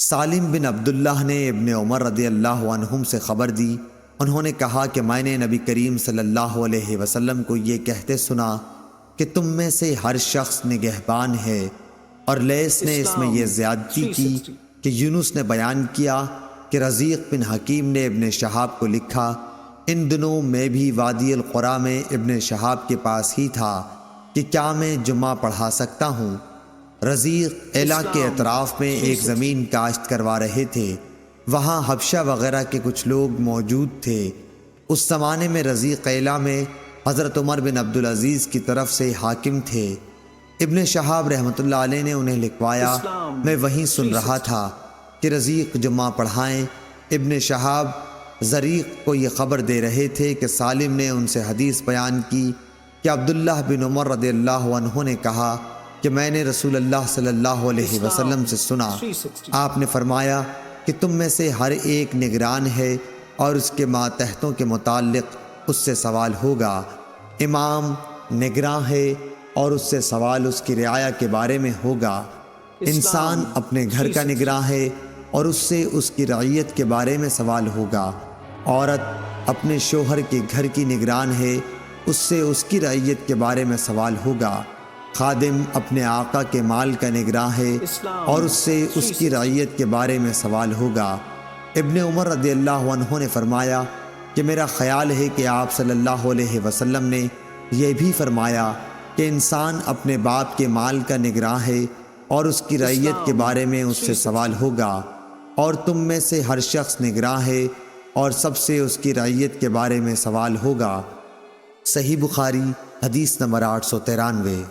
سالم بن عبداللہ نے ابن عمر رضی اللہ عنہم سے خبر دی، انہوں نے کہا کہ میں نے نبی کریم صلی اللہ علیہ وسلم کو یہ کہتے سنا کہ تم میں سے ہر شخص نگہبان ہے، اور لیث نے اس میں یہ زیادتی کی کہ یونس نے بیان کیا کہ رزیق بن حکیم نے ابن شہاب کو لکھا، ان دنوں میں بھی وادی القریٰ میں ابن شہاب کے پاس ہی تھا کہ کیا میں جمعہ پڑھا سکتا ہوں۔ رزیق ایلا کے اطراف میں ایک زمین کاشت کروا رہے تھے، وہاں حبشہ وغیرہ کے کچھ لوگ موجود تھے۔ اس زمانے میں رزیق ایلا میں حضرت عمر بن عبدالعزیز کی طرف سے حاکم تھے۔ ابن شہاب رحمۃ اللہ علیہ نے انہیں لکھوایا، میں وہیں سن رہا تھا کہ رزیق جمعہ پڑھائیں۔ ابن شہاب زریق کو یہ خبر دے رہے تھے کہ سالم نے ان سے حدیث بیان کی کہ عبداللہ بن عمر رضی اللہ عنہ نے کہا کہ میں نے رسول اللہ صلی اللہ علیہ وسلم سے سنا، آپ نے فرمایا کہ تم میں سے ہر ایک نگران ہے اور اس کے ماتحتوں کے متعلق اس سے سوال ہوگا۔ امام نگراں ہے اور اس سے سوال اس کی رعایا کے بارے میں ہوگا۔ انسان اپنے گھر کا نگراں ہے اور اس سے اس کی رعیت کے بارے میں سوال ہوگا۔ عورت اپنے شوہر کے گھر کی نگران ہے، اس سے اس کی رعیت کے بارے میں سوال ہوگا۔ خادم اپنے آقا کے مال کا نگراں ہے اور اس سے اس کی رعیت کے بارے میں سوال ہوگا۔ ابن عمر رضی اللہ عنہ نے فرمایا کہ میرا خیال ہے کہ آپ صلی اللہ علیہ وسلم نے یہ بھی فرمایا کہ انسان اپنے باپ کے مال کا نگراں ہے اور اس کی رعیت کے بارے میں اس سے سوال ہوگا، اور تم میں سے ہر شخص نگراں ہے اور سب سے اس کی رعیت کے بارے میں سوال ہوگا۔ صحیح بخاری حدیث نمبر 893۔